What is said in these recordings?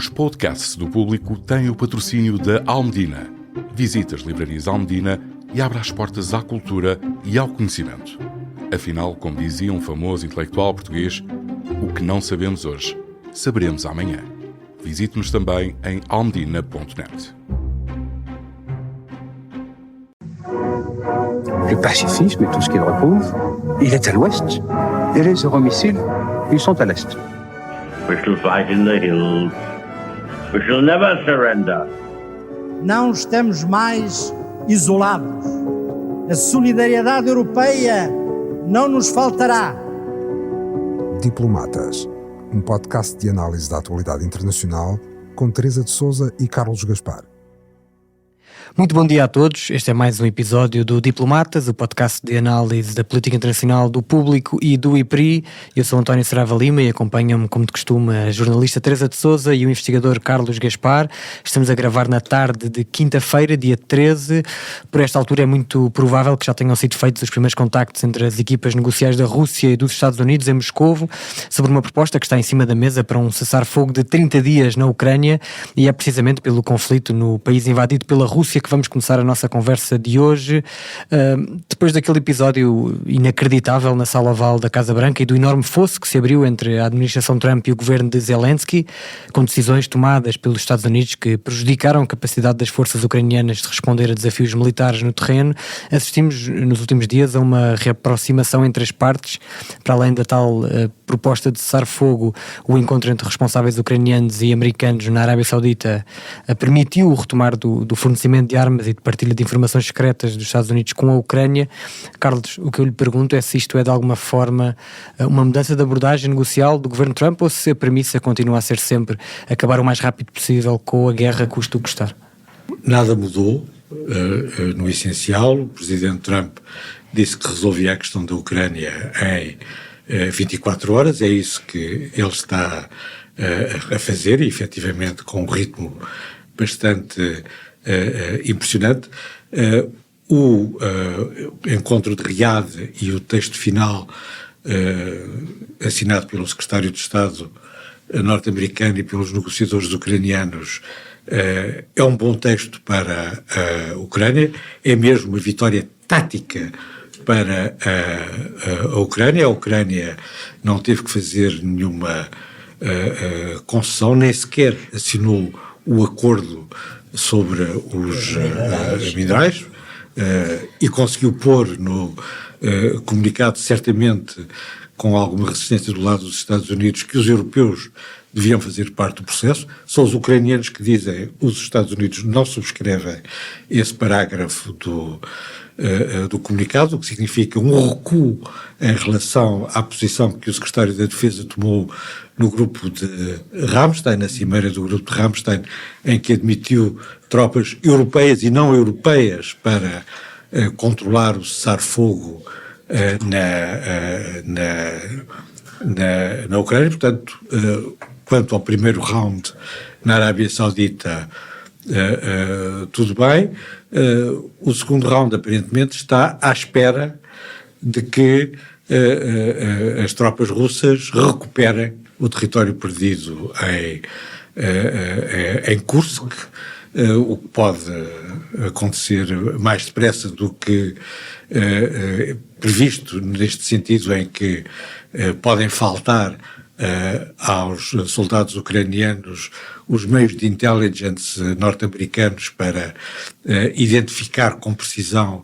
Os podcasts do Público têm o patrocínio da Almedina. Visite as livrarias Almedina e abra as portas à cultura e ao conhecimento. Afinal, como dizia um famoso intelectual português, o que não sabemos hoje, saberemos amanhã. Visite-nos também em almedina.net. Le pacifisme et tout ce qu'il repose, il est à l'ouest. Et les euromissiles, ils sont à l'est. We shall fight in the hills. We shall never surrender. Não estamos mais isolados. A solidariedade europeia não nos faltará. Diplomatas, um podcast de análise da atualidade internacional com Teresa de Sousa e Carlos Gaspar. Muito bom dia a todos, este é mais um episódio do Diplomatas, o podcast de análise da política internacional do Público e do IPRI. Eu sou António Saraiva Lima e acompanham-me, como de costume, a jornalista Teresa de Sousa e o investigador Carlos Gaspar. Estamos a gravar na tarde de quinta-feira, dia 13. Por esta altura é muito provável que já tenham sido feitos os primeiros contactos entre as equipas negociais da Rússia e dos Estados Unidos em Moscovo sobre uma proposta que está em cima da mesa para um cessar-fogo de 30 dias na Ucrânia, e é precisamente pelo conflito no país invadido pela Rússia que vamos começar a nossa conversa de hoje. Depois daquele episódio inacreditável na Sala Oval da Casa Branca e do enorme fosso que se abriu entre a administração Trump e o governo de Zelensky, com decisões tomadas pelos Estados Unidos que prejudicaram a capacidade das forças ucranianas de responder a desafios militares no terreno, assistimos nos últimos dias a uma reaproximação entre as partes. Para além da tal proposta de cessar-fogo, o encontro entre responsáveis ucranianos e americanos na Arábia Saudita permitiu o retomar do fornecimento de armas e de partilha de informações secretas dos Estados Unidos com a Ucrânia. Carlos, o que eu lhe pergunto é se isto é de alguma forma uma mudança de abordagem negocial do governo Trump, ou se a premissa continua a ser sempre acabar o mais rápido possível com a guerra, custe o que custar. Nada mudou no essencial. O presidente Trump disse que resolvia a questão da Ucrânia em 24 horas, é isso que ele está a fazer, e efetivamente com um ritmo bastante impressionante. O encontro de Riad e o texto final assinado pelo secretário de Estado norte-americano e pelos negociadores ucranianos é um bom texto para a Ucrânia, é mesmo uma vitória tática para a Ucrânia. A Ucrânia não teve que fazer nenhuma concessão, nem sequer assinou o acordo sobre os minerais, e conseguiu pôr no comunicado, certamente com alguma resistência do lado dos Estados Unidos, que os europeus deviam fazer parte do processo. São os ucranianos que dizem: os Estados Unidos não subscrevem esse parágrafo do comunicado, o que significa um recuo em relação à posição que o secretário da Defesa tomou no grupo de Ramstein, na cimeira do grupo de Ramstein, em que admitiu tropas europeias e não europeias para controlar o cessar-fogo na Ucrânia. Portanto, quanto ao primeiro round na Arábia Saudita, tudo bem. O segundo round, aparentemente, está à espera de que as tropas russas recuperem o território perdido em Kursk, o que pode acontecer mais depressa do que previsto, neste sentido em que podem faltar aos soldados ucranianos os meios de intelligence norte-americanos para identificar com precisão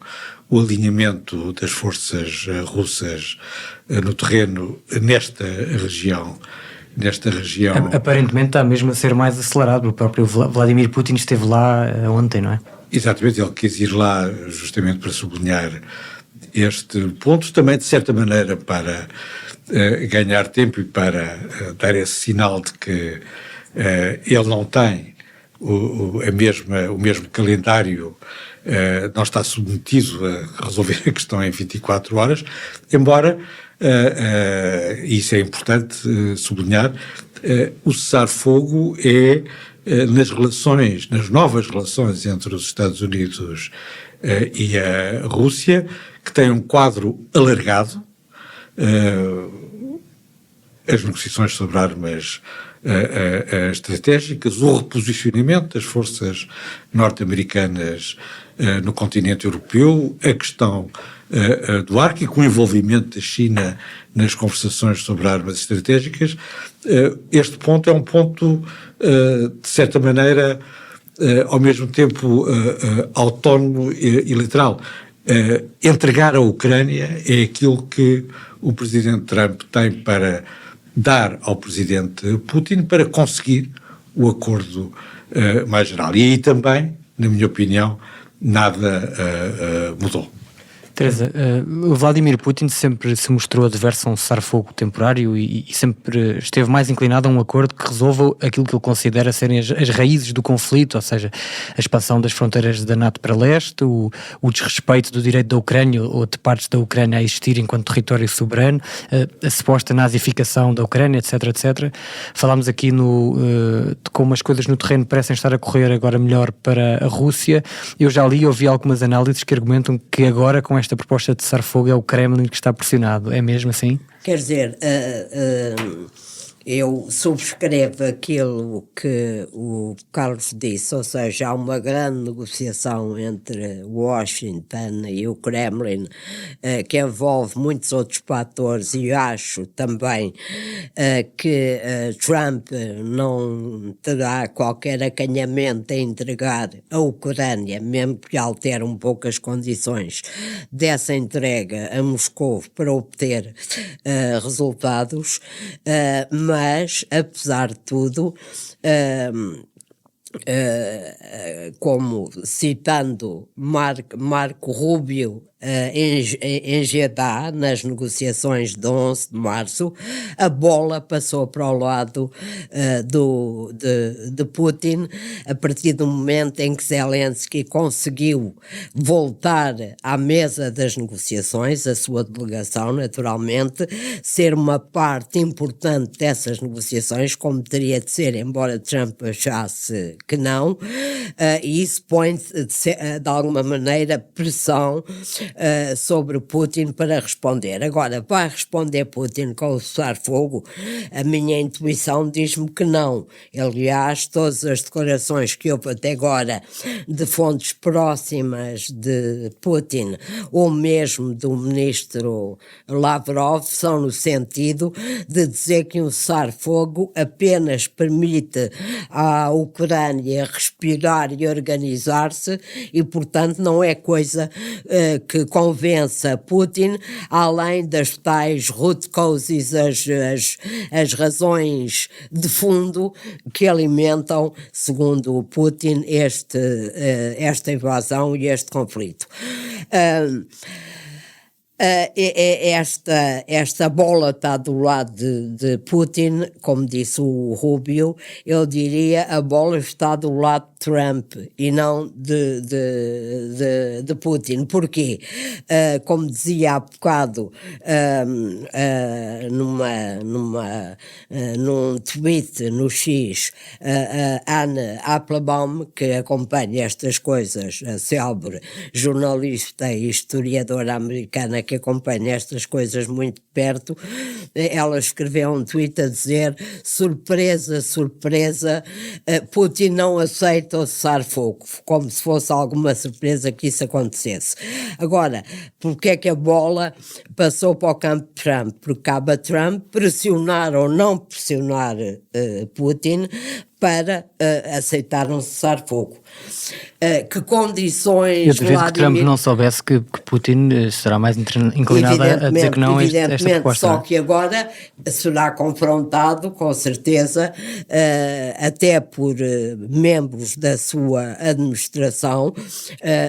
o alinhamento das forças russas no terreno nesta região. Aparentemente está mesmo a ser mais acelerado. O próprio Vladimir Putin esteve lá ontem, não é? Exatamente, ele quis ir lá justamente para sublinhar este ponto, também de certa maneira para ganhar tempo e para dar esse sinal de que ele não tem o mesmo calendário, não está submetido a resolver a questão em 24 horas, embora, isso é importante sublinhar, o cessar-fogo é nas novas relações entre os Estados Unidos e a Rússia, que tem um quadro alargado, as negociações sobre armas estratégicas, o reposicionamento das forças norte-americanas no continente europeu, a questão do Ártico, o envolvimento da China nas conversações sobre armas estratégicas. Este ponto é um ponto, de certa maneira, ao mesmo tempo autónomo e literal. Entregar a Ucrânia é aquilo que o presidente Trump tem para dar ao presidente Putin para conseguir o acordo mais geral. E aí também, na minha opinião, nada mudou. Teresa, o Vladimir Putin sempre se mostrou adverso a um cessar-fogo temporário e sempre esteve mais inclinado a um acordo que resolva aquilo que ele considera serem as raízes do conflito, ou seja, a expansão das fronteiras da NATO para leste, o desrespeito do direito da Ucrânia ou de partes da Ucrânia a existir enquanto território soberano, a suposta nazificação da Ucrânia, etc, etc. Falámos aqui de como as coisas no terreno parecem estar a correr agora melhor para a Rússia. Eu já li e ouvi algumas análises que argumentam que agora, com esta proposta de cessar-fogo, é o Kremlin que está pressionado. É mesmo assim? Quer dizer, eu subscrevo aquilo que o Carlos disse, ou seja, há uma grande negociação entre Washington e o Kremlin que envolve muitos outros fatores, e acho também que Trump não terá qualquer acanhamento a entregar a Ucrânia, mesmo que altere um pouco as condições dessa entrega a Moscou para obter resultados, mas, apesar de tudo, como citando Marco Rubio em Jeddah, nas negociações de 11 de março, a bola passou para o lado de Putin a partir do momento em que Zelensky conseguiu voltar à mesa das negociações, a sua delegação, naturalmente, ser uma parte importante dessas negociações, como teria de ser, embora Trump achasse que não, e isso põe de alguma maneira pressão sobre Putin para responder. Agora, vai responder Putin com o cessar-fogo? A minha intuição diz-me que não. Aliás, todas as declarações que houve até agora de fontes próximas de Putin, ou mesmo do ministro Lavrov, são no sentido de dizer que um cessar-fogo apenas permite à Ucrânia respirar e organizar-se e, portanto, não é coisa que convença Putin, além das tais root causes, as razões de fundo que alimentam, segundo Putin, esta invasão e este conflito. Esta bola está do lado de Putin, como disse o Rubio. Eu diria a bola está do lado de Trump e não de Putin. Porquê? Como dizia há bocado num tweet no X, Anne Applebaum, que acompanha estas coisas, a célebre jornalista e historiadora americana que acompanha estas coisas muito de perto, ela escreveu um tweet a dizer: surpresa, surpresa, Putin não aceita o cessar-fogo, como se fosse alguma surpresa que isso acontecesse. Agora, porque é que a bola passou para o campo de Trump? Porque cabe a Trump pressionar ou não pressionar Putin para aceitar um cessar-fogo. Que condições... Eu duvido que Trump não soubesse que Putin será mais inclinado a dizer que não a esta proposta. Só que agora será confrontado, com certeza, até por membros da sua administração.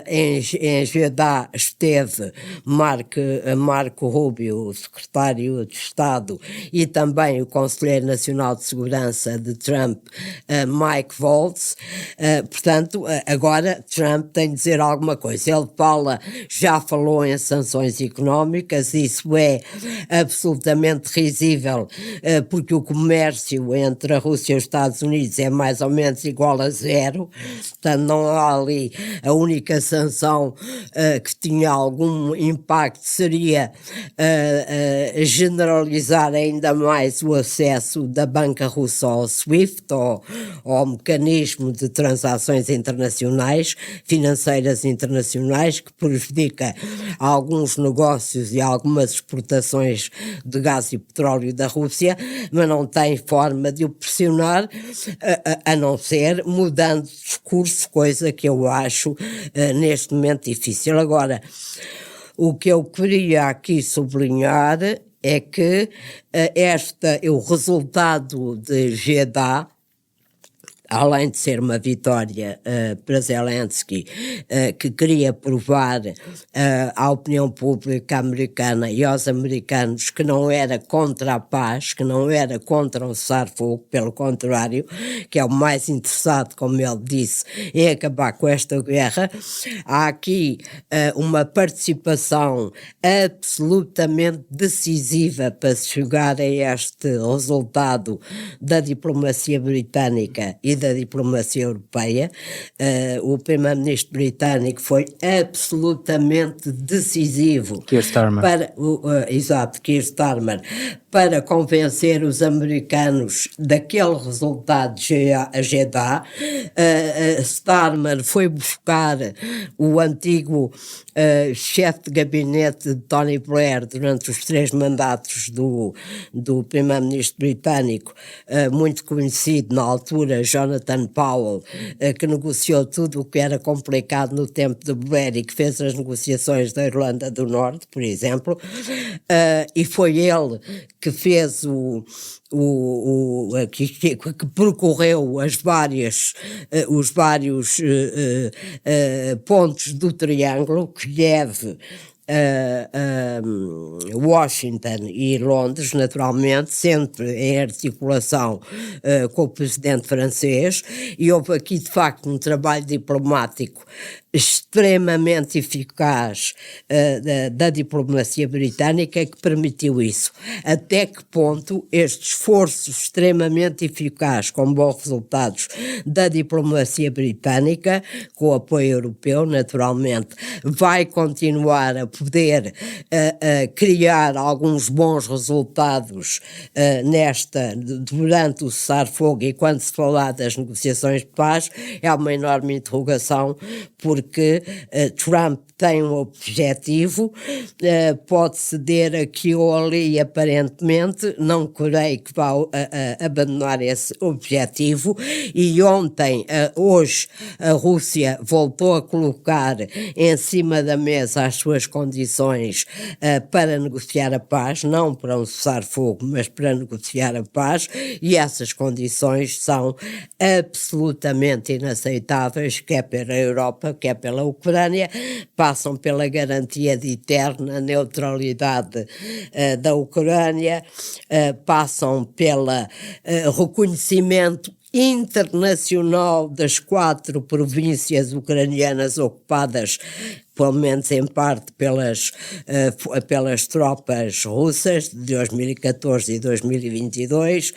Em Jeddah esteve Marco Rubio, o secretário de Estado, e também o Conselheiro Nacional de Segurança de Trump, Mike Waltz. Portanto, agora Trump tem de dizer alguma coisa. Ele já falou em sanções económicas, isso é absolutamente risível, porque o comércio entre a Rússia e os Estados Unidos é mais ou menos igual a zero, portanto não há ali. A única sanção que tinha algum impacto seria generalizar ainda mais o acesso da banca russa ao SWIFT, ao mecanismo de transações internacionais, financeiras internacionais, que prejudica alguns negócios e algumas exportações de gás e petróleo da Rússia, mas não tem forma de o pressionar, a não ser mudando de discurso, coisa que eu acho neste momento difícil. Agora, o que eu queria aqui sublinhar é que o resultado de Jeddah, além de ser uma vitória para Zelensky, que queria provar à opinião pública americana e aos americanos que não era contra a paz, que não era contra o cessar-fogo, pelo contrário, que é o mais interessado, como ele disse, em acabar com esta guerra. Há aqui uma participação absolutamente decisiva para se chegar a este resultado da diplomacia britânica e da diplomacia europeia. O primeiro-ministro britânico foi absolutamente decisivo Keir Starmer. Keir Starmer, para convencer os americanos daquele resultado de Jeddah. Starmer foi buscar o antigo chefe de gabinete de Tony Blair durante os 3 mandatos do primeiro-ministro britânico, muito conhecido na altura, Jonathan Powell, que negociou tudo o que era complicado no tempo de Blair e que fez as negociações da Irlanda do Norte, por exemplo, e foi ele que fez que percorreu os vários pontos do triângulo, Kiev, Washington e Londres, naturalmente, sempre em articulação com o presidente francês, e houve aqui de facto um trabalho diplomático extremamente eficaz da diplomacia britânica que permitiu isso. Até que ponto este esforço extremamente eficaz, com bons resultados da diplomacia britânica, com o apoio europeu, naturalmente, vai continuar a poder criar alguns bons resultados durante o cessar-fogo, e quando se falar das negociações de paz, é uma enorme interrogação, porque Trump tem um objetivo, pode ceder aqui ou ali aparentemente, não creio que vá abandonar esse objetivo, e hoje a Rússia voltou a colocar em cima da mesa as suas condições para negociar a paz, não para um cessar-fogo, mas para negociar a paz, e essas condições são absolutamente inaceitáveis, quer pela Europa, quer pela Ucrânia. Passam pela garantia de eterna neutralidade da Ucrânia, passam pelo reconhecimento internacional das 4 províncias ucranianas ocupadas, pelo menos em parte pelas tropas russas de 2014 e 2022,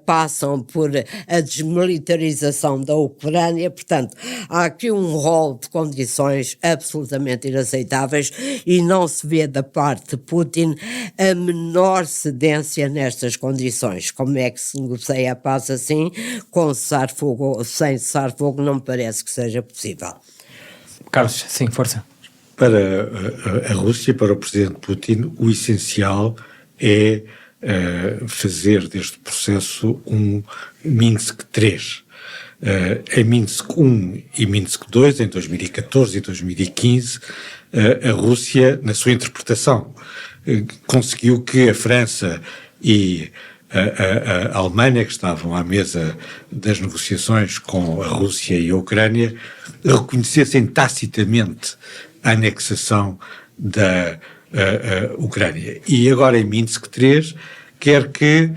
passam por a desmilitarização da Ucrânia. Portanto, há aqui um rol de condições absolutamente inaceitáveis, e não se vê da parte de Putin a menor cedência nestas condições. Como é que se negocia a paz assim, com cessar-fogo ou sem cessar-fogo? Não me parece que seja possível. Carlos, sim, força. Para a Rússia, para o presidente Putin, o essencial é fazer deste processo um Minsk III. Em Minsk I e Minsk II, em 2014 e 2015, a Rússia, na sua interpretação, conseguiu que a França e a Alemanha, que estavam à mesa das negociações com a Rússia e a Ucrânia, reconhecessem tacitamente a anexação da Ucrânia. E agora em Minsk III quer que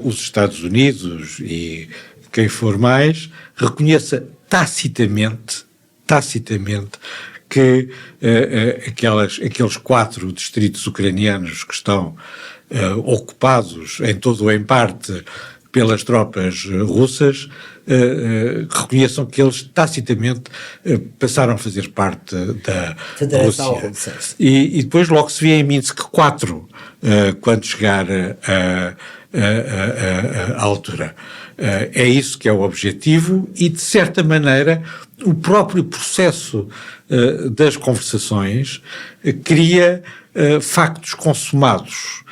os Estados Unidos e quem for mais, reconheça tacitamente que aqueles 4 distritos ucranianos que estão ocupados em todo ou em parte pelas tropas russas, reconheçam que eles tacitamente passaram a fazer parte da Rússia. E depois logo se vê em Minsk 4, quando chegar à altura. É isso que é o objetivo e, de certa maneira, o próprio processo das conversações cria factos consumados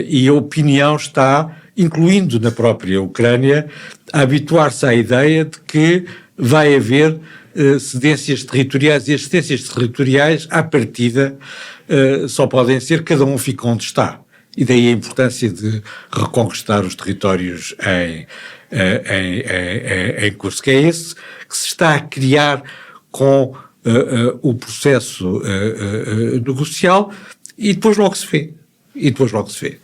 e a opinião está, incluindo na própria Ucrânia, a habituar-se à ideia de que vai haver cedências territoriais, e as cedências territoriais, à partida, só podem ser cada um fica onde está. E daí a importância de reconquistar os territórios em Kursk. É esse que se está a criar com o processo negocial e depois logo se vê.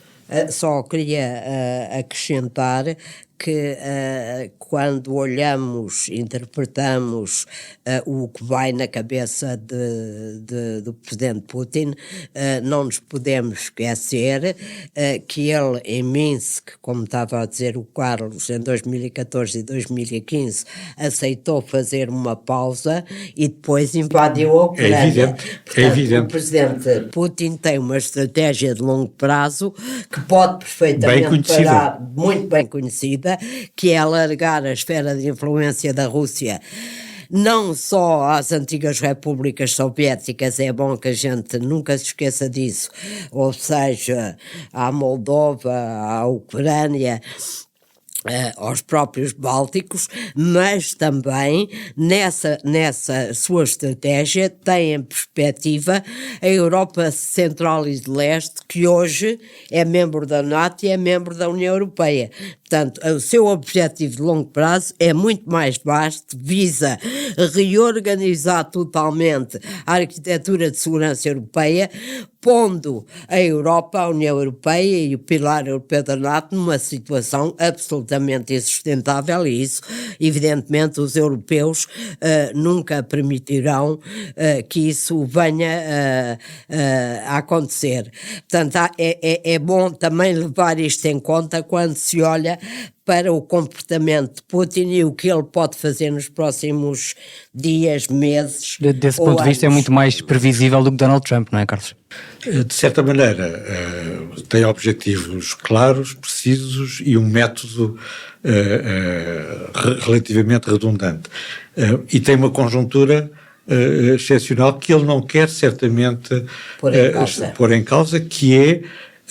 Só queria acrescentar que quando olhamos, interpretamos o que vai na cabeça do presidente Putin, não nos podemos esquecer que ele em Minsk, como estava a dizer o Carlos, em 2014 e 2015 aceitou fazer uma pausa e depois invadiu a Ucrânia. É evidente. Portanto, o presidente Putin tem uma estratégia de longo prazo que pode perfeitamente parar, muito bem conhecida, que é alargar a esfera de influência da Rússia não só às antigas repúblicas soviéticas, é bom que a gente nunca se esqueça disso, ou seja, à Moldova, à Ucrânia, aos próprios bálticos, mas também nessa sua estratégia tem em perspectiva a Europa Central e de Leste, que hoje é membro da NATO e é membro da União Europeia. Portanto, o seu objetivo de longo prazo é muito mais vasto, visa reorganizar totalmente a arquitetura de segurança europeia, pondo a Europa, a União Europeia e o pilar europeu da NATO numa situação absolutamente insustentável, e isso, evidentemente, os europeus nunca permitirão que isso venha a acontecer. Portanto, é bom também levar isto em conta quando se olha para o comportamento de Putin e o que ele pode fazer nos próximos dias, meses. Desse ponto de vista é muito mais previsível do que Donald Trump, não é, Carlos? De certa maneira, tem objetivos claros, precisos e um método relativamente redundante. E tem uma conjuntura excepcional que ele não quer certamente pôr em causa, que é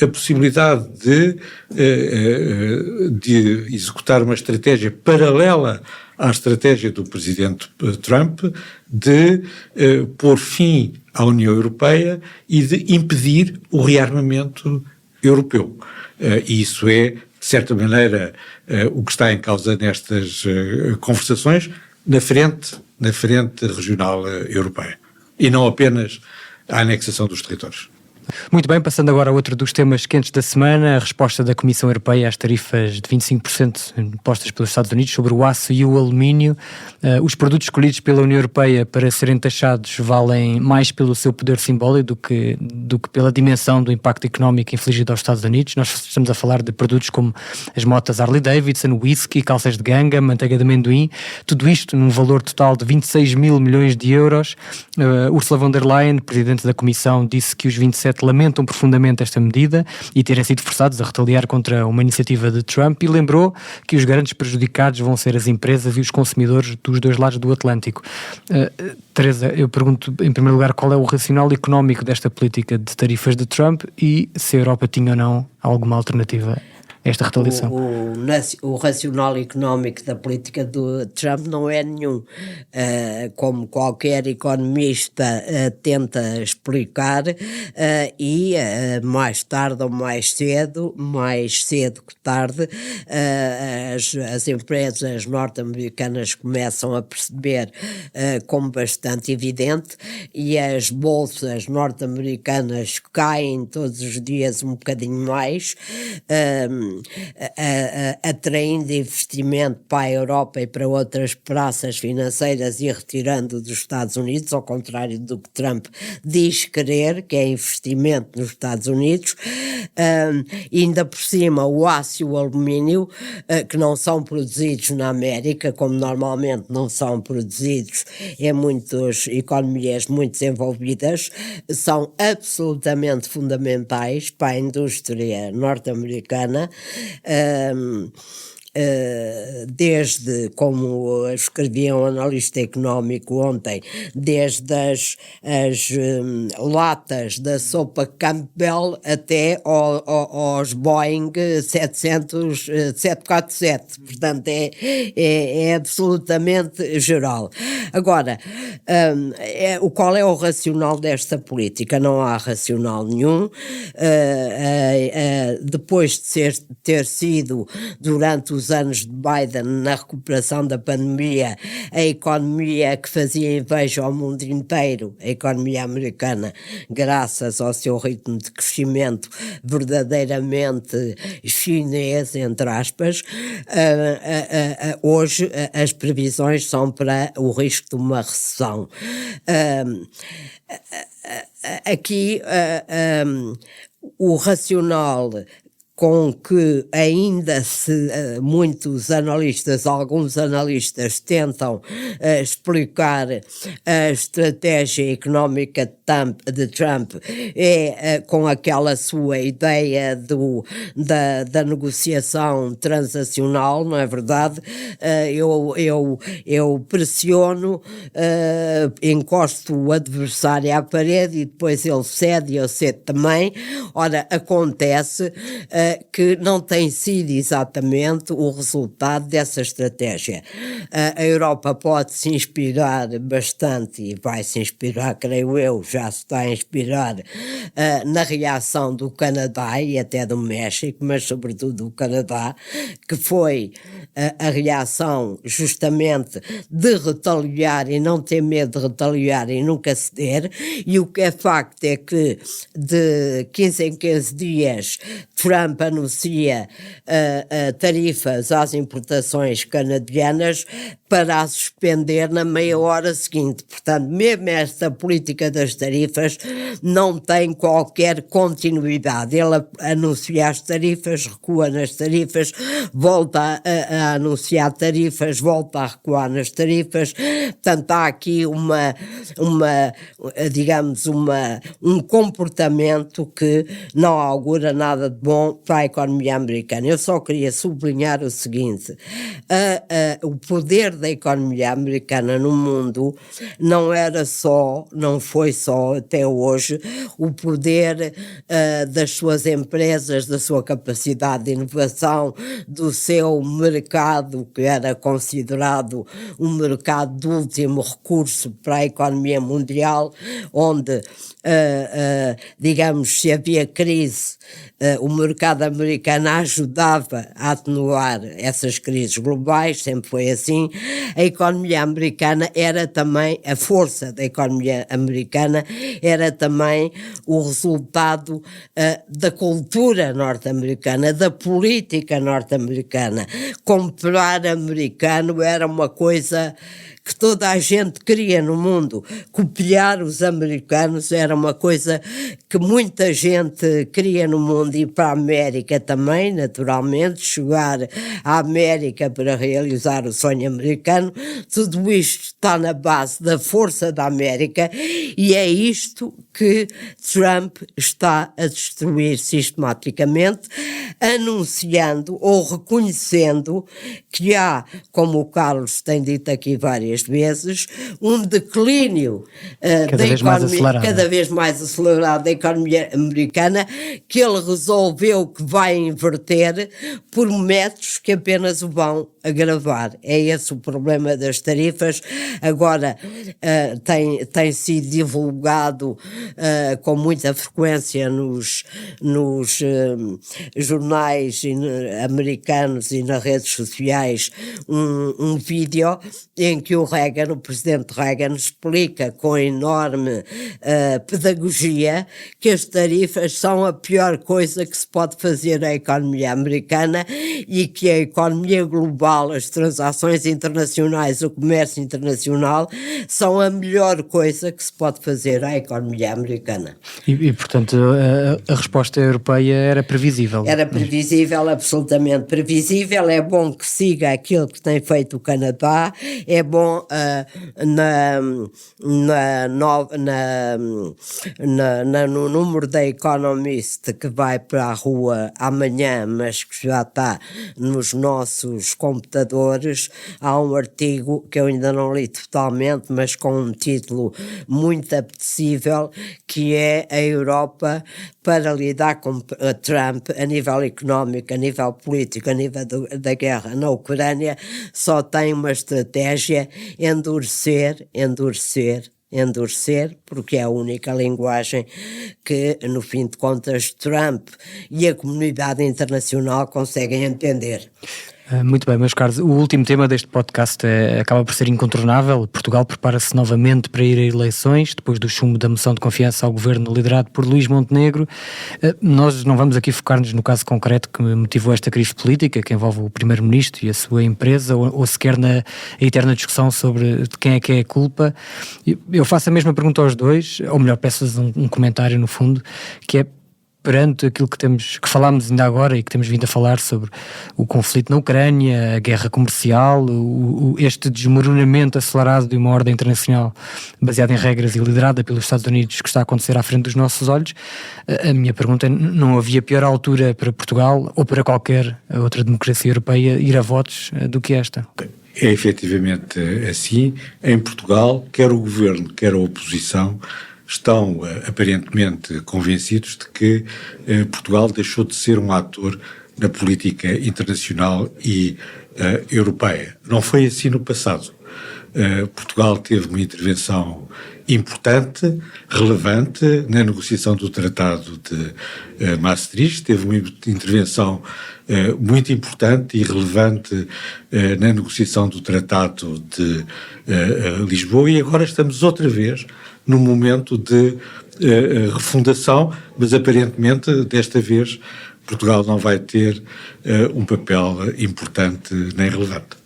a possibilidade de executar uma estratégia paralela à estratégia do presidente Trump de pôr fim à União Europeia e de impedir o rearmamento europeu. E isso é, de certa maneira, o que está em causa nestas conversações na frente regional europeia. E não apenas a anexação dos territórios. Muito bem, passando agora a outro dos temas quentes da semana, a resposta da Comissão Europeia às tarifas de 25% impostas pelos Estados Unidos sobre o aço e o alumínio. Os produtos escolhidos pela União Europeia para serem taxados valem mais pelo seu poder simbólico do que pela dimensão do impacto económico infligido aos Estados Unidos. Nós estamos a falar de produtos como as motas Harley Davidson, whisky, calças de ganga, manteiga de amendoim, tudo isto num valor total de 26 mil milhões de euros. Ursula von der Leyen, presidente da Comissão, disse que os 27 lamentam profundamente esta medida e terem sido forçados a retaliar contra uma iniciativa de Trump, e lembrou que os grandes prejudicados vão ser as empresas e os consumidores dos dois lados do Atlântico. Teresa, eu pergunto em primeiro lugar qual é o racional económico desta política de tarifas de Trump e se a Europa tinha ou não alguma alternativa a esta retaliação. O racional económico da política do Trump não é nenhum. Como qualquer economista tenta explicar, e mais tarde ou mais cedo que tarde, as empresas norte-americanas começam a perceber como bastante evidente, e as bolsas norte-americanas caem todos os dias um bocadinho mais, atraindo investimento para a Europa e para outras praças financeiras e retirando dos Estados Unidos, ao contrário do que Trump diz querer, que é investimento nos Estados Unidos. Ainda por cima o aço e o alumínio, que não são produzidos na América, como normalmente não são produzidos em muitas economias muito desenvolvidas, são absolutamente fundamentais para a indústria norte-americana, desde, como escrevia um analista económico ontem, desde as latas da sopa Campbell até aos Boeing 747, portanto é absolutamente geral. Agora, qual é o racional desta política? Não há racional nenhum. Depois de ter sido, durante os anos de Biden, na recuperação da pandemia, a economia que fazia inveja ao mundo inteiro, a economia americana, graças ao seu ritmo de crescimento verdadeiramente chinês, entre aspas, hoje as previsões são para o risco de uma recessão. Aqui o racional com que ainda alguns analistas tentam explicar a estratégia económica de Trump é com aquela sua ideia da negociação transacional, não é verdade? Eu pressiono, encosto o adversário à parede e depois ele cede e eu cedo também. Ora, acontece que não tem sido exatamente o resultado dessa estratégia. A Europa pode se inspirar bastante, e vai se inspirar, creio eu, já se está a inspirar na reação do Canadá e até do México, mas sobretudo do Canadá, que foi a reação justamente de retaliar e não ter medo de retaliar e nunca ceder. E o que é facto é que de 15 em 15 dias Trump anuncia tarifas às importações canadianas para a suspender na meia hora seguinte. Portanto, mesmo esta política das tarifas não tem qualquer continuidade. Ele anuncia as tarifas, recua nas tarifas, volta a anunciar tarifas, volta a recuar nas tarifas. Portanto, há aqui um comportamento que não augura nada de bom para a economia americana. Eu só queria sublinhar o seguinte: o poder da economia americana no mundo não foi só até hoje o poder das suas empresas, da sua capacidade de inovação, do seu mercado, que era considerado um mercado de último recurso para a economia mundial, onde digamos, se havia crise, o mercado americano ajudava a atenuar essas crises globais, sempre foi assim. A economia americana era também, a força da economia americana era também o resultado da cultura norte-americana, da política norte-americana. Comprar americano era uma coisa que toda a gente queria no mundo. Copiar os americanos era uma coisa que muita gente queria no mundo, e para a América também, naturalmente, chegar à América para realizar o sonho americano. Tudo isto está na base da força da América, e é isto que Trump está a destruir sistematicamente, anunciando ou reconhecendo que há, como o Carlos tem dito aqui várias vezes, um declínio da economia, cada vez mais acelerado da economia americana, que ele resolveu que vai inverter por métodos que apenas o vão agravar. É esse o problema das tarifas. Agora tem sido divulgado com muita frequência nos jornais americanos e nas redes sociais um vídeo em que o presidente Reagan, explica com enorme pedagogia que as tarifas são a pior coisa que se pode fazer a economia americana e que a economia global, as transações internacionais, o comércio internacional são a melhor coisa que se pode fazer à economia americana. E portanto, a resposta europeia era previsível. Era previsível, absolutamente previsível. É bom que siga aquilo que tem feito o Canadá, é bom no número da Economist que vai para a rua amanhã, mas que já está nos nossos computadores. Há um artigo que eu ainda não li totalmente, mas com um título muito apetecível, que é a Europa para lidar com Trump a nível económico, a nível político, a nível da guerra na Ucrânia, só tem uma estratégia: endurecer, porque é a única linguagem que, no fim de contas, Trump e a comunidade internacional conseguem entender. Muito bem, meus caros, o último tema deste podcast acaba por ser incontornável. Portugal prepara-se novamente para ir a eleições, depois do chumbo da moção de confiança ao governo liderado por Luís Montenegro. Nós não vamos aqui focar-nos no caso concreto que motivou esta crise política, que envolve o primeiro-ministro e a sua empresa, ou sequer na eterna discussão sobre de quem é que é a culpa. Eu faço a mesma pergunta aos dois, ou melhor, peço-vos um comentário no fundo, que é: perante aquilo que falámos ainda agora e que temos vindo a falar sobre o conflito na Ucrânia, a guerra comercial, este desmoronamento acelerado de uma ordem internacional baseada em regras e liderada pelos Estados Unidos que está a acontecer à frente dos nossos olhos, a minha pergunta é: não havia pior altura para Portugal ou para qualquer outra democracia europeia ir a votos do que esta? É efetivamente assim. Em Portugal, quer o governo, quer a oposição estão aparentemente convencidos de que Portugal deixou de ser um ator na política internacional e europeia. Não foi assim no passado. Portugal teve uma intervenção importante, relevante na negociação do Tratado de Maastricht, teve uma intervenção muito importante e relevante na negociação do Tratado de Lisboa, e agora estamos outra vez num momento de refundação, mas aparentemente desta vez Portugal não vai ter um papel importante nem relevante.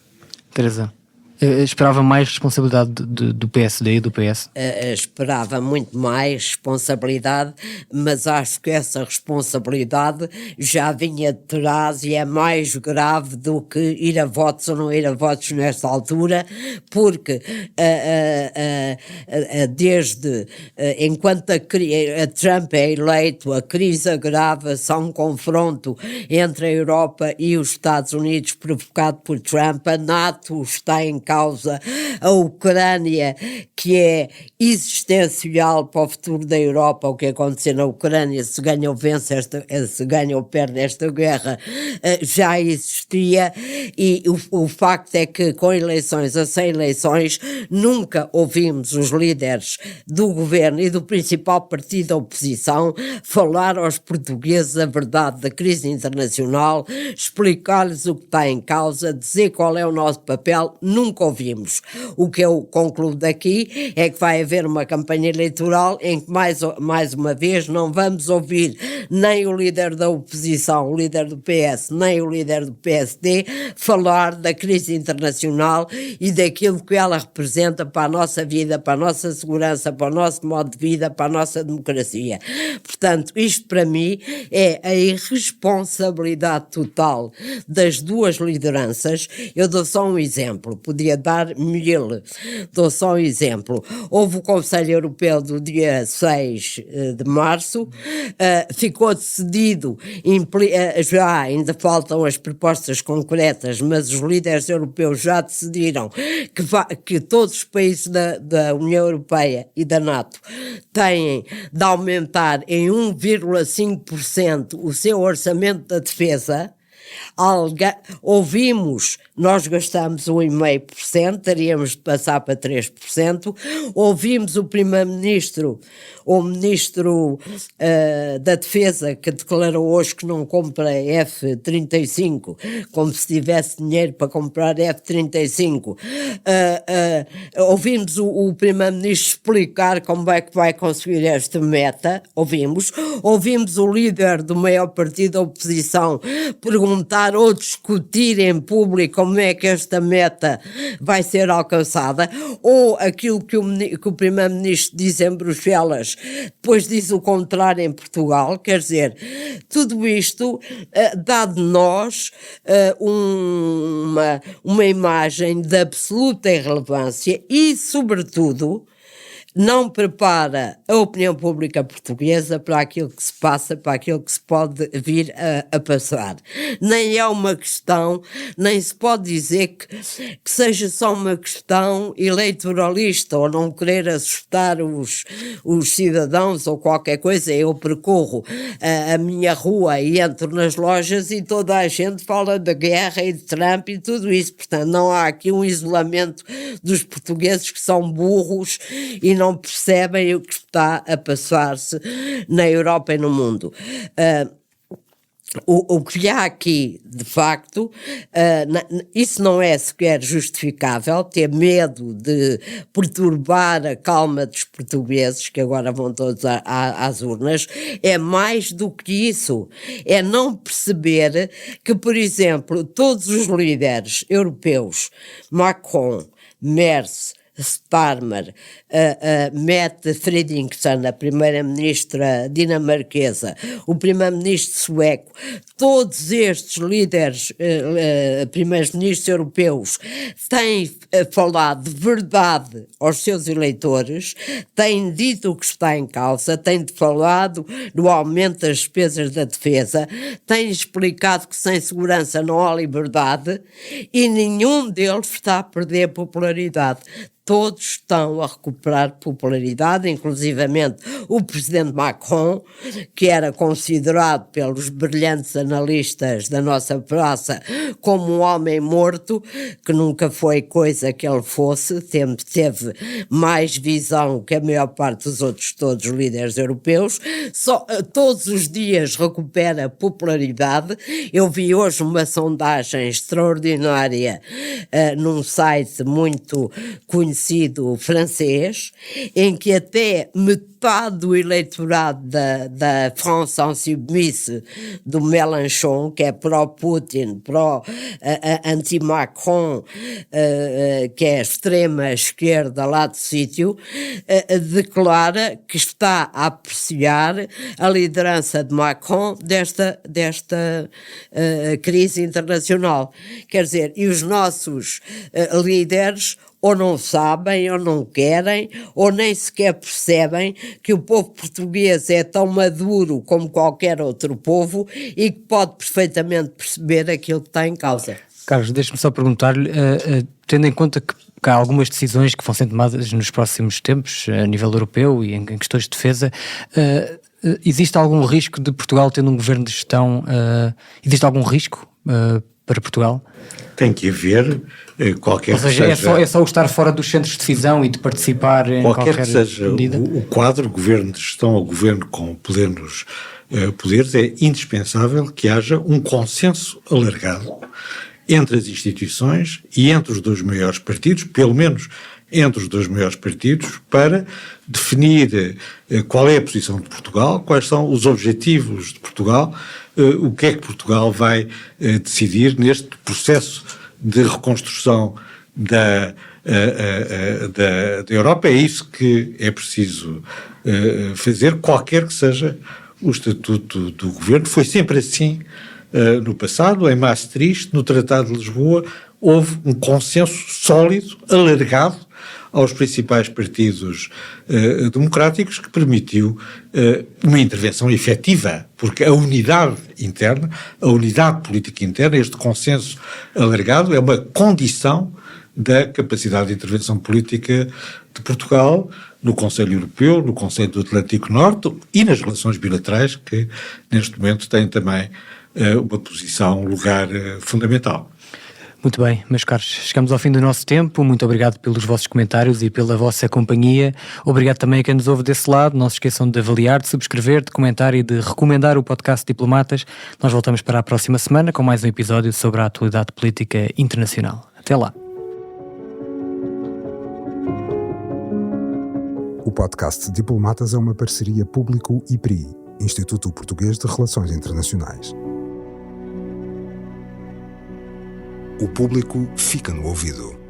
Teresa, esperava mais responsabilidade do PSD e do PS? Esperava muito mais responsabilidade, mas acho que essa responsabilidade já vinha de trás e é mais grave do que ir a votos ou não ir a votos nesta altura, porque desde enquanto a Trump é eleito, a crise agrava-se, há um confronto entre a Europa e os Estados Unidos provocado por Trump. A NATO está em causa, a Ucrânia, que é existencial para o futuro da Europa. O que acontecer na Ucrânia, se ganha ou vence se ganha ou perde esta guerra, já existia, e o facto é que com eleições a 100 eleições nunca ouvimos os líderes do governo e do principal partido da oposição falar aos portugueses a verdade da crise internacional, explicar-lhes o que está em causa, dizer qual é o nosso papel. Nunca ouvimos. O que eu concluo daqui é que vai haver uma campanha eleitoral em que mais uma vez não vamos ouvir nem o líder da oposição, o líder do PS, nem o líder do PSD falar da crise internacional e daquilo que ela representa para a nossa vida, para a nossa segurança, para o nosso modo de vida, para a nossa democracia. Portanto, isto para mim é a irresponsabilidade total das duas lideranças. Eu dou só um exemplo, podia dar mil. Dou só um exemplo. Houve o Conselho Europeu do dia 6 de março, ficou decidido, já ainda faltam as propostas concretas, mas os líderes europeus já decidiram que todos os países da União Europeia e da NATO têm de aumentar em 1,5% o seu orçamento da defesa. Ouvimos, nós gastamos 1,5%, teríamos de passar para 3%. Ouvimos o Primeiro-Ministro, o Ministro da Defesa, que declarou hoje que não compra F-35, como se tivesse dinheiro para comprar F-35. Ouvimos o Primeiro-Ministro explicar como é que vai conseguir esta meta, ouvimos o líder do maior partido da oposição perguntar ou discutir em público como é que esta meta vai ser alcançada, ou aquilo que o Primeiro-Ministro diz em Bruxelas, depois diz o contrário em Portugal. Quer dizer, tudo isto dá de nós uma imagem de absoluta irrelevância e, sobretudo, não prepara a opinião pública portuguesa para aquilo que se passa, para aquilo que se pode vir a passar. Nem é uma questão, nem se pode dizer que seja só uma questão eleitoralista ou não querer assustar os cidadãos ou qualquer coisa. Eu percorro a minha rua e entro nas lojas e toda a gente fala da guerra e de Trump e tudo isso. Portanto, não há aqui um isolamento dos portugueses que são burros e não percebem o que está a passar-se na Europa e no mundo. O que há aqui, de facto, isso não é sequer justificável, ter medo de perturbar a calma dos portugueses, que agora vão todos às urnas. É mais do que isso, é não perceber que, por exemplo, todos os líderes europeus, Macron, Merz, Starmer, Mette Frederiksen, a primeira-ministra dinamarquesa, o primeiro-ministro sueco, todos estes líderes, primeiros-ministros europeus, têm falado de verdade aos seus eleitores, têm dito o que está em causa, têm falado do aumento das despesas da defesa, têm explicado que sem segurança não há liberdade e nenhum deles está a perder popularidade. Todos estão a recuperar popularidade, inclusivamente o presidente Macron, que era considerado pelos brilhantes analistas da nossa praça como um homem morto, que nunca foi coisa que ele fosse, teve mais visão que a maior parte dos outros todos os líderes europeus, todos os dias recupera popularidade. Eu vi hoje uma sondagem extraordinária num site muito conhecido francês, em que até metade do eleitorado da France Insoumise, do Mélenchon, que é pró-Putin, anti-Macron, que é a extrema esquerda lá do sítio, declara que está a apreciar a liderança de Macron desta crise internacional. Quer dizer, e os nossos líderes ou não sabem, ou não querem, ou nem sequer percebem que o povo português é tão maduro como qualquer outro povo e que pode perfeitamente perceber aquilo que está em causa. Carlos, deixa-me só perguntar-lhe, tendo em conta que há algumas decisões que vão ser tomadas nos próximos tempos, a nível europeu e em questões de defesa, existe algum risco de Portugal tendo um governo de gestão, existe algum risco para Portugal? Tem que haver qualquer Ou seja, que seja... é só o estar fora dos centros de decisão e de participar em qualquer que seja medida? O quadro, governo de gestão ou governo com plenos poderes, é indispensável que haja um consenso alargado entre as instituições e entre os dois maiores partidos, pelo menos entre os dois maiores partidos, para definir qual é a posição de Portugal, quais são os objetivos de Portugal, o que é que Portugal vai decidir neste processo de reconstrução da Europa. É isso que é preciso fazer, qualquer que seja o estatuto do governo. Foi sempre assim no passado, em Maastricht, no Tratado de Lisboa, houve um consenso sólido, alargado, aos principais partidos democráticos, que permitiu uma intervenção efetiva, porque a unidade interna, a unidade política interna, este consenso alargado é uma condição da capacidade de intervenção política de Portugal no Conselho Europeu, no Conselho do Atlântico Norte e nas relações bilaterais que neste momento têm também uma posição, um lugar fundamental. Muito bem, meus caros, chegamos ao fim do nosso tempo. Muito obrigado pelos vossos comentários e pela vossa companhia. Obrigado também a quem nos ouve desse lado. Não se esqueçam de avaliar, de subscrever, de comentar e de recomendar o podcast Diplomatas. Nós voltamos para a próxima semana com mais um episódio sobre a atualidade política internacional. Até lá. O podcast Diplomatas é uma parceria Público-IPRI, Instituto Português de Relações Internacionais. O público fica no ouvido.